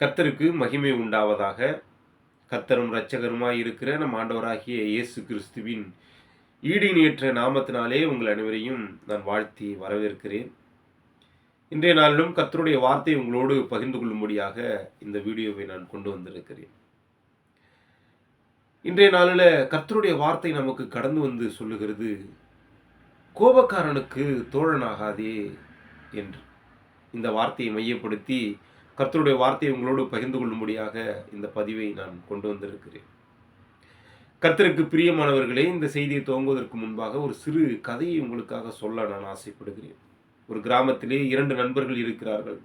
கர்த்தருக்கு மகிமை உண்டாவதாக. கர்த்தரும் இரட்சகருமாய் இருக்கிற நம் ஆண்டவராகிய இயேசு கிறிஸ்துவின் ஈடிணையற்ற நாமத்தினாலே உங்கள் அனைவரையும் நான் வாழ்த்தி வரவேற்கிறேன். இன்றைய நாளிலும் கர்த்தருடைய வார்த்தை உங்களோடு பகிர்ந்து கொள்ளும்படியாக இந்த வீடியோவை நான் கொண்டு வந்திருக்கிறேன். இன்றைய நாளில் கர்த்தருடைய வார்த்தை நமக்கு கடந்து வந்து சொல்லுகிறது, கோபக்காரனுக்கு தோழனாகாதே என்று. இந்த வார்த்தையை மையப்படுத்தி கர்த்தருடைய வார்த்தையை உங்களோடு பகிர்ந்து கொள்ளும்படியாக இந்த பதிவை நான் கொண்டு வந்திருக்கிறேன். கர்த்தருக்கு பிரியமானவர்களே, இந்த செய்தியை துவங்குவதற்கு முன்பாக ஒரு சிறு கதையை உங்களுக்காக சொல்ல நான் ஆசைப்படுகிறேன். ஒரு கிராமத்திலே 2 நண்பர்கள் இருக்கிறார்கள்.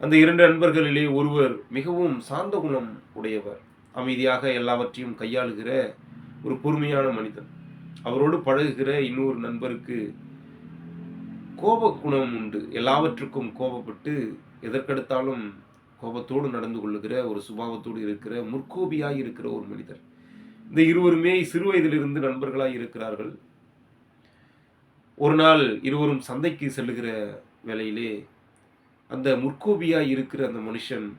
அந்த 2 நண்பர்களிலே ஒருவர் மிகவும் சாந்த குணம் உடையவர், அமைதியாக எல்லாவற்றையும் கையாளுகிற ஒரு பொறுமையான மனிதன். அவரோடு பழகுகிற இன்னொரு நண்பருக்கு கோப குணம் உண்டு. எல்லாவற்றுக்கும் கோபப்பட்டு எதற்கெடுத்தாலும் கோபத்தோடு நடந்து கொள்ளுகிற ஒரு சுபாவத்தோடு இருக்கிற முற்கோபியாய் இருக்கிற ஒரு மனிதர். இந்த இருவருமே சிறு வயதிலிருந்து நண்பர்களாய் இருக்கிறார்கள். ஒரு நாள் இருவரும் சந்தைக்கு செல்லுகிற வேளையிலே அந்த முற்கோபியாய் இருக்கிற அந்த மனுஷன்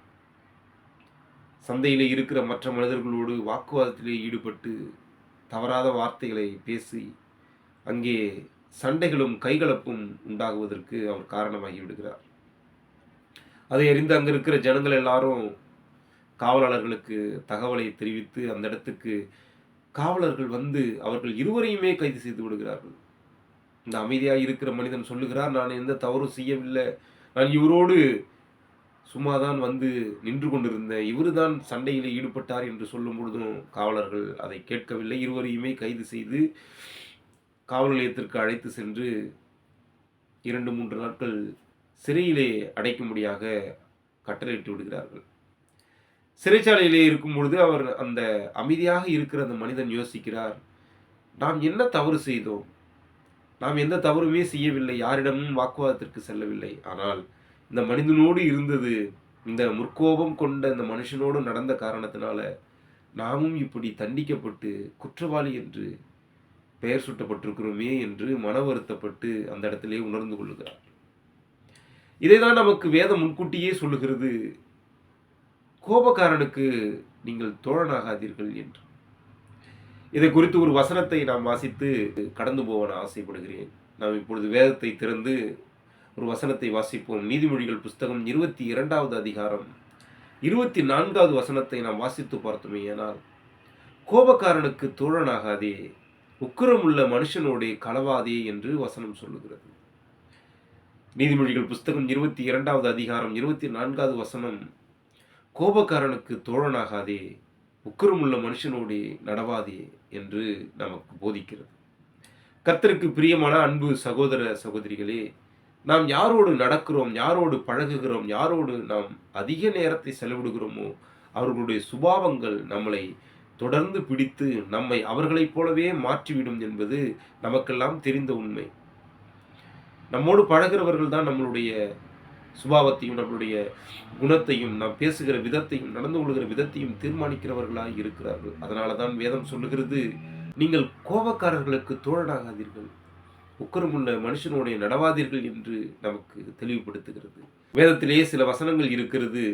சந்தையிலே இருக்கிற மற்ற மனிதர்களோடு வாக்குவாதத்திலே ஈடுபட்டு தவறாத வார்த்தைகளை பேசி அங்கே சண்டைகளும் கைகலப்பும் உண்டாகுவதற்கு அவர் காரணமாகி விடுகிறார். அதை அறிந்து அங்கே இருக்கிற ஜனங்கள் எல்லாரும் காவலாளர்களுக்கு தகவலை தெரிவித்து அந்த இடத்துக்கு காவலர்கள் வந்து அவர்கள் இருவரையுமே கைது செய்து விடுகிறார்கள். இந்த அமைதியாக இருக்கிற மனிதன் சொல்லுகிறார், நான் எந்த தவறும் செய்யவில்லை, நான் இவரோடு சும்மாதான் வந்து நின்று கொண்டிருந்தேன், இவரு தான் சண்டையில் ஈடுபட்டார் என்று சொல்லும் பொழுதும் காவலர்கள் அதை கேட்கவில்லை. இருவரையுமே கைது செய்து காவல் நிலையத்திற்கு அழைத்து சென்று 2-3 நாட்கள் சிறையிலே அடைக்கும்படியாக கட்டளையிட்டு விடுகிறார்கள். சிறைச்சாலையிலே இருக்கும் பொழுது அவர் அந்த அமைதியாக இருக்கிற அந்த மனிதன் யோசிக்கிறார், நாம் என்ன தவறு செய்தோம்? நாம் எந்த தவறுமே செய்யவில்லை, யாரிடமும் வாக்குவாதத்திற்கு செல்லவில்லை. ஆனால் இந்த மனிதனோடு இருந்தது, இந்த முற்கோபம் கொண்ட இந்த மனுஷனோடு நடந்த காரணத்தினால நாமும் இப்படி தண்டிக்கப்பட்டு குற்றவாளி என்று பெயர் சூட்டப்பட்டிருக்கிறோமே என்று மன வருத்தப்பட்டு அந்த இடத்திலே உணர்ந்து கொள்ளுகிறார். இதைதான் நமக்கு வேதம் முன்கூட்டியே சொல்லுகிறது, கோபக்காரனுக்கு நீங்கள் தோழனாகாதீர்கள் என்று. இதை குறித்து ஒரு வசனத்தை நாம் வாசித்து கடந்து போக நான் ஆசைப்படுகிறேன். நாம் இப்பொழுது வேதத்தை திறந்து ஒரு வசனத்தை வாசிப்போம். நீதிமொழிகள் புஸ்தகம் 22வது அதிகாரம் 24வது வசனத்தை நாம் வாசித்து பார்த்தோமே. ஆனால் கோபக்காரனுக்கு தோழனாகாதே, உக்கிரமுள்ள மனுஷனோடே களவாதே என்று வசனம் சொல்லுகிறது. நீதிமொழிகள் புஸ்தகம் 22வது அதிகாரம் 24வது வசனம், கோபக்காரனுக்கு தோழனாகாதே, உக்கிரமுள்ள மனுஷனோடே நடவாதே என்று நமக்கு போதிக்கிறது. கர்த்தருக்கு பிரியமான அன்பு சகோதர சகோதரிகளே, நாம் யாரோடு நடக்கிறோம், யாரோடு பழகுகிறோம், யாரோடு நாம் அதிக நேரத்தை செலவிடுகிறோமோ அவர்களுடைய சுபாவங்கள் நம்மளை தொடர்ந்து பிடித்து நம்மை அவர்களைப் போலவே மாற்றிவிடும் என்பது நமக்கெல்லாம் தெரிந்த உண்மை. நம்மோடு பழகிறவர்கள் தான் நம்மளுடைய சுபாவத்தையும் நம்மளுடைய குணத்தையும் நாம் பேசுகிற விதத்தையும் நடந்து கொள்கிற விதத்தையும் தீர்மானிக்கிறவர்களாக இருக்கிறார்கள். அதனால தான் வேதம் சொல்லுகிறது, நீங்கள் கோபக்காரர்களுக்கு தோழனாகாதீர்கள், உக்கிரமுள்ள மனுஷனுடைய நடவாதீர்கள் என்று நமக்கு தெளிவுபடுத்துகிறது. வேதத்திலேயே சில வசனங்கள் இருக்கிறது.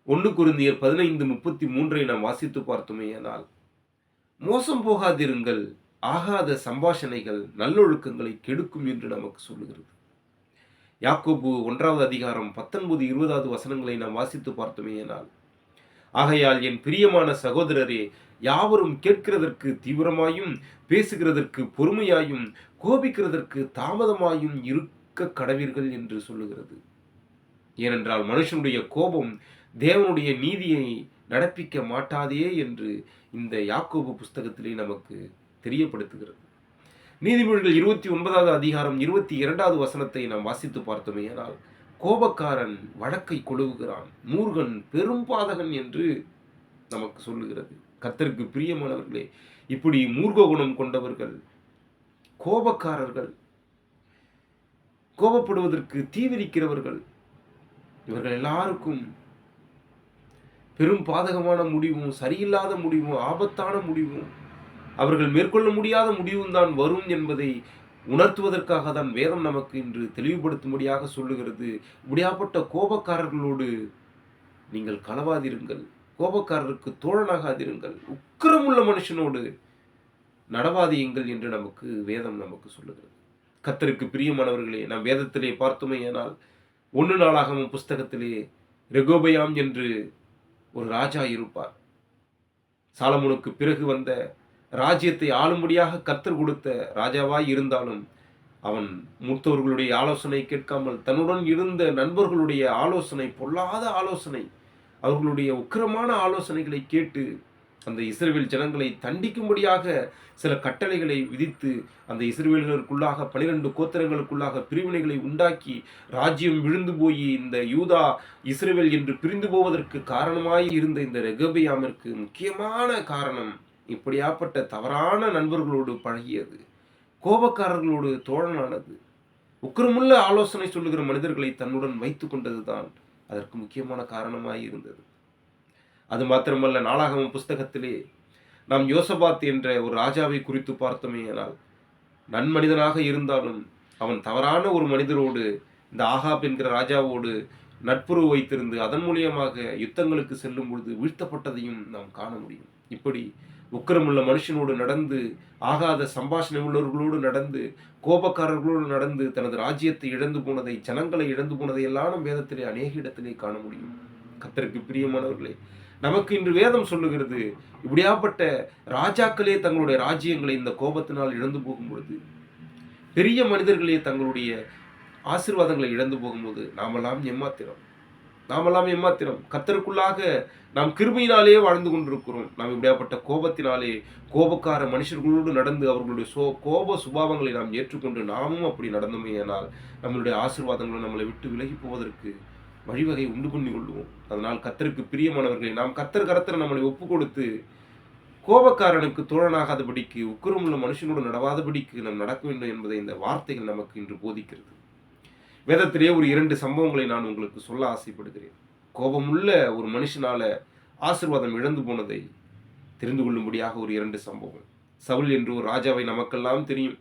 1 கொரிந்தியர் 15:33 நாம் வாசித்து பார்த்தோமே. ஆனால் மோசம் போகாதிருங்கள், ஆகாத சம்பாஷணைகள் நல்லொழுக்கங்களை கெடுக்கும் என்று நமக்கு சொல்லுகிறது. யாக்கோபு 1வது அதிகாரம் 19-20வது வசனங்களை நாம் வாசித்து பார்த்தோமே. ஆனால் ஆகையால் என் பிரியமான சகோதரரே, யாவரும் கேட்கிறதற்கு தீவிரமாயும் பேசுகிறதற்கு பொறுமையாயும் கோபிக்கிறதற்கு தாமதமாயும் இருக்க கடவீர்கள் என்று சொல்லுகிறது. ஏனென்றால் மனுஷனுடைய கோபம் தேவனுடைய நீதியை நடப்பிக்க மாட்டாதே என்று இந்த யாக்கோபு புஸ்தகத்திலே நமக்கு தெரியப்படுத்துகிறது. நீதிமொழிகள் 29வது அதிகாரம் 22வது வசனத்தை நாம் வாசித்து பார்த்தோமே. ஆனால் கோபக்காரன் வழக்கை கொழுவுகிறான், மூர்கன் பெரும் பாதகன் என்று நமக்கு சொல்லுகிறது. கர்த்தருக்கு பிரியமானவர்களே, இப்படி மூர்க்க குணம் கொண்டவர்கள், கோபக்காரர்கள், கோபப்படுவதற்கு தீவிரிக்கிறவர்கள், இவர்கள் எல்லாருக்கும் பெரும் பாதகமான முடிவும், சரியில்லாத முடிவும், ஆபத்தான முடிவும், அவர்கள் மேற்கொள்ள முடியாத முடிவும் தான் வரும் என்பதை உணர்த்துவதற்காக தான் வேதம் நமக்கு இன்று தெளிவுபடுத்தும்படியாக சொல்லுகிறது. இப்படியாப்பட்ட கோபக்காரர்களோடு நீங்கள் களவாதிருங்கள், கோபக்காரருக்கு தோழனாகாதிருங்கள், உக்கிரமுள்ள மனுஷனோடு நடவாதியுங்கள் என்று நமக்கு வேதம் நமக்கு சொல்லுகிறது. கர்த்தருக்கு பிரியமானவர்களே, நாம் வேதத்திலே பார்த்தோமேயானால் 1 நாளாகமம் புஸ்தகத்திலே ரெகோபெயாம் என்று ஒரு ராஜா இருப்பார். சாலமோனுக்கு பிறகு வந்த ராஜ்யத்தை ஆளும்படியாக கர்த்தர் கொடுத்த ராஜாவாய் இருந்தாலும் அவன் மூத்தவர்களுடைய ஆலோசனை கேட்காமல் தன்னுடன் இருந்த நண்பர்களுடைய ஆலோசனை, பொல்லாத ஆலோசனை, அவர்களுடைய உக்கிரமான ஆலோசனைகளை கேட்டு அந்த இஸ்ரவேல் ஜனங்களை தண்டிக்கும்படியாக சில கட்டளைகளை விதித்து அந்த இஸ்ரவேலர்களுக்குள்ளாக 12 கோத்திரங்களுக்குள்ளாக பிரிவினைகளை உண்டாக்கி ராஜ்யம் விழுந்து போய் இந்த யூதா இஸ்ரவேல் என்று பிரிந்து போவதற்கு காரணமாய் இருந்த இந்த ரெகொபெயாமிற்கு முக்கியமான காரணம் இப்படியாப்பட்ட தவறான நண்பர்களோடு பழகியது, கோபக்காரர்களோடு தோழனானது, உக்கிரமுள்ள ஆலோசனை சொல்லுகிற மனிதர்களை தன்னுடன் வைத்து கொண்டதுதான் அதற்கு முக்கியமான காரணமாய் இருந்தது. அது மாத்திரமல்ல, நாளாகமம் புஸ்தகத்திலே நாம் யோசபாத் என்ற ஒரு ராஜாவை குறித்து பார்த்தோமேயானால், நன்மனிதனாக இருந்தாலும் அவன் தவறான ஒரு மனிதரோடு, இந்த ஆகாப் என்கிற ராஜாவோடு நட்புறவு வைத்திருந்து அதன் மூலியமாக யுத்தங்களுக்கு செல்லும் பொழுது வீழ்த்தப்பட்டதையும் நாம் காண முடியும். இப்படி உக்கிரமுள்ள மனுஷனோடு நடந்து, ஆகாத சம்பாஷணை உள்ளவர்களோடு நடந்து, கோபக்காரர்களோடு நடந்து தனது ராஜ்யத்தை இழந்து போனதை, ஜனங்களை இழந்து போனதை எல்லாம் நம் வேதத்திலே அநேக இடத்திலே காண முடியும். கர்த்தருக்கு பிரியமானவர்களே, நமக்கு இன்று வேதம் சொல்லுகிறது, இப்படியாப்பட்ட ராஜாக்களே தங்களுடைய ராஜ்யங்களை இந்த கோபத்தினால் இழந்து போகும் பொழுது, பெரிய மனிதர்களே தங்களுடைய ஆசீர்வாதங்களை இழந்து போகும்போது நாமெல்லாம் ஏமாத்திரம். கர்த்தருக்குள்ளாக நாம் கிருபையினாலே வாழ்ந்து கொண்டிருக்கிறோம். நாம் இப்படியாப்பட்ட கோபத்தினாலே கோபக்கார மனுஷர்களோடு நடந்து அவர்களுடைய கோப சுபாவங்களை நாம் ஏற்றுக்கொண்டு நாமும் அப்படி நடந்தோமேயானால் நம்மளுடைய ஆசீர்வாதங்களை நம்மளை விட்டு விலகி போவதற்கு வழிவகை உண்டு பண்ணி கொள்வோம். அதனால் கர்த்தருக்கு பிரியமானவர்களை, நாம் கர்த்தர் கரத்தில் நம்மளை ஒப்பு கொடுத்து கோபக்காரனுக்கு தோழனாகாதபடிக்கு, உக்கிரமுள்ள மனுஷனோடு நடவாதபடிக்கு நாம் நடக்க வேண்டும் என்பதை இந்த வார்த்தைகள் நமக்கு இன்று போதிக்கிறது. வேதத்திலே ஒரு 2 சம்பவங்களை நான் உங்களுக்கு சொல்ல ஆசைப்படுகிறேன். கோபமுள்ள ஒரு மனுஷனால ஆசீர்வாதம் இழந்து போனதை தெரிந்து கொள்ளும்படியாக ஒரு 2 சம்பவம். சவுல் என்று ஒரு ராஜாவை நமக்கெல்லாம் தெரியும்.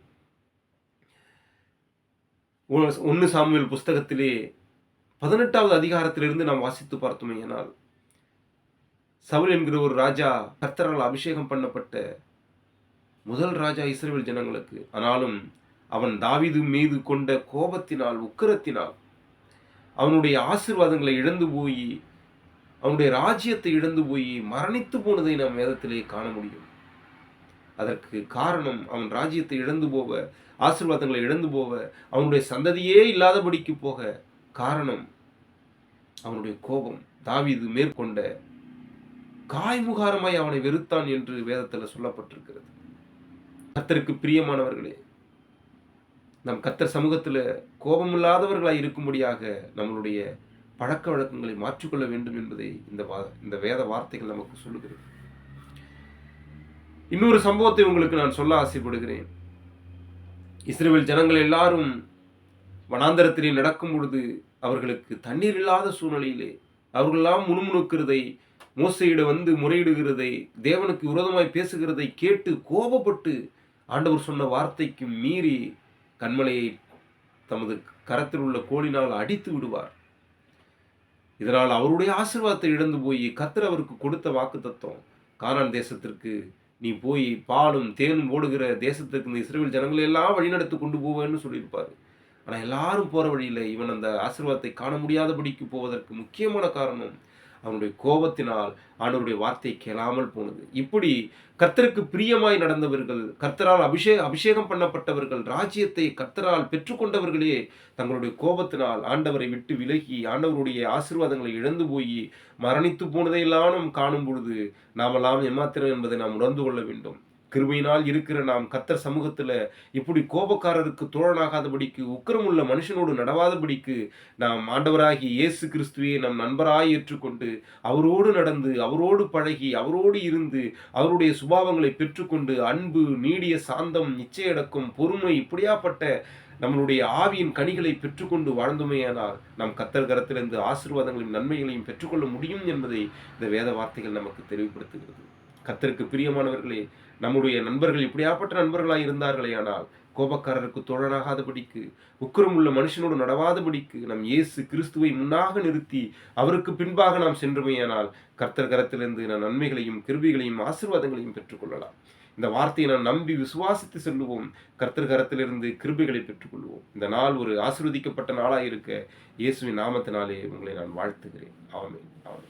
1 சாமுவேல் புஸ்தகத்திலே 18வது அதிகாரத்திலிருந்து நாம் வாசித்து பார்த்தோமேயானால், சவுல் என்கிற ஒரு ராஜா கர்த்தரால் அபிஷேகம் பண்ணப்பட்ட முதல் ராஜா இஸ்ரவேல் ஜனங்களுக்கு. ஆனாலும் அவன் தாவீது மீது கொண்ட கோபத்தினால், உக்கிரத்தினால் அவனுடைய ஆசீர்வாதங்களை இழந்து போய், அவனுடைய ராஜ்யத்தை இழந்து போய் மரணித்து போனதை நாம் வேதத்திலே காண முடியும். அதற்கு காரணம், அவன் ராஜ்யத்தை இழந்து போக, ஆசீர்வாதங்களை இழந்து போக, அவனுடைய சந்ததியே இல்லாதபடிக்கு போக காரணம் அவனுடைய கோபம். தாவீது மேற்கொண்ட காய்முகாரமாய் அவனை வெறுத்தான் என்று வேதத்தில் சொல்லப்பட்டிருக்கிறது. கர்த்தருக்கு பிரியமானவர்களே, நம் கர்த்தர் சமூகத்தில் கோபமில்லாதவர்களாய் இருக்கும்படியாக நம்மளுடைய பழக்க வழக்கங்களை மாற்றிக்கொள்ள வேண்டும் என்பதை இந்த வேத வார்த்தைகள் நமக்கு சொல்லுகிறது. இன்னொரு சம்பவத்தை உங்களுக்கு நான் சொல்ல ஆசைப்படுகிறேன். இஸ்ரவேல் ஜனங்கள் எல்லாரும் வனாந்தரத்திலே நடக்கும் பொழுது அவர்களுக்கு தண்ணீர் இல்லாத சூழ்நிலையிலே அவர்களெல்லாம் முணுமுணுக்கிறதை, மோசையிட வந்து முறையிடுகிறதை, தேவனுக்கு விரோதமாய் பேசுகிறதை கேட்டு கோபப்பட்டு ஆண்டவர் சொன்ன வார்த்தைக்கு மீறி கன்மலையை தமது கரத்தில் உள்ள கோலினால் அடித்து விடுவார். இதனால் அவருடைய ஆசீர்வாதத்தை இழந்து போய் கர்த்தர் அவருக்கு கொடுத்த வாக்குத்தத்தம், கானான் தேசத்திற்கு நீ போய் பாலும் தேனும் ஓடுகிற தேசத்திற்கு இந்த இஸ்ரவேல் ஜனங்களை எல்லாம் வழிநடத்தி கொண்டு போவேன்னு சொல்லியிருப்பார். ஆனால் எல்லாரும் போகிற வழியில் இவன் அந்த ஆசீர்வாதத்தை காண முடியாதபடிக்கு போவதற்கு முக்கியமான காரணம் அவனுடைய கோபத்தினால் ஆண்டவருடைய வார்த்தை கேளாமல் போனது. இப்படி கர்த்தருக்கு பிரியமாய் நடந்தவர்கள், கர்த்தரால் அபிஷேகம் பண்ணப்பட்டவர்கள், ராஜ்யத்தை கர்த்தரால் பெற்றுக்கொண்டவர்களே தங்களுடைய கோபத்தினால் ஆண்டவரை விட்டு விலகி ஆண்டவருடைய ஆசீர்வாதங்களை இழந்து போய் மரணித்து போனதையெல்லாம் நாம் காணும் பொழுது நாமெல்லாம் ஏமாத்திரம் என்பதை நாம் உணர்ந்து கொள்ள வேண்டும். கிருபையினால் இருக்கிற நாம் கர்த்தர் சமூகத்தில் இப்படி கோபக்காரருக்கு தோழனாகாதபடிக்கு, உக்கிரமுள்ள மனுஷனோடு நடவாதபடிக்கு நாம் ஆண்டவராகி இயேசு கிறிஸ்துவே நம் நண்பராய் ஏற்றுக்கொண்டு அவரோடு நடந்து, அவரோடு பழகி, அவரோடு இருந்து, அவருடைய சுபாவங்களை பெற்றுக்கொண்டு அன்பு, நீடிய சாந்தம், நிச்சயடக்கம், பொறுமை, இப்படியாப்பட்ட நம்மளுடைய ஆவியின் கனிகளை பெற்றுக்கொண்டு வாழ்ந்தோமேயானால் நாம் கர்த்தர் கரத்திலிருந்து ஆசீர்வாதங்களையும் நன்மைகளையும் பெற்றுக்கொள்ள முடியும் என்பதை இந்த வேத வார்த்தைகள் நமக்கு தெளிவுபடுத்துகிறது. கர்த்தருக்கு பிரியமானவர்களே, நம்முடைய நண்பர்கள் இப்படியாப்பட்ட நண்பர்களாய் இருந்தார்களே ஆனால் கோபக்காரருக்கு தோழனாகாதபடிக்கு, உக்கிரமுள்ள மனுஷனோடு நடவாதபடிக்கு நம் இயேசு கிறிஸ்துவை முன்னாக நிறுத்தி அவருக்கு பின்பாக நாம் சென்றோமேயானால் கர்த்தர் கரத்திலிருந்து நாம் நன்மைகளையும் கிருபைகளையும் ஆசீர்வாதங்களையும் பெற்றுக்கொள்ளலாம். இந்த வார்த்தையை நாம் நம்பி விசுவாசித்து செல்லுவோம். கர்த்தர் கரத்திலிருந்து கிருபைகளை பெற்றுக்கொள்வோம். இந்த நாள் ஒரு ஆசீர்வதிக்கப்பட்ட நாளாய் இருக்க இயேசுவின் நாமத்தினாலே உங்களை நான் வாழ்த்துகிறேன். ஆமென். ஆமென்.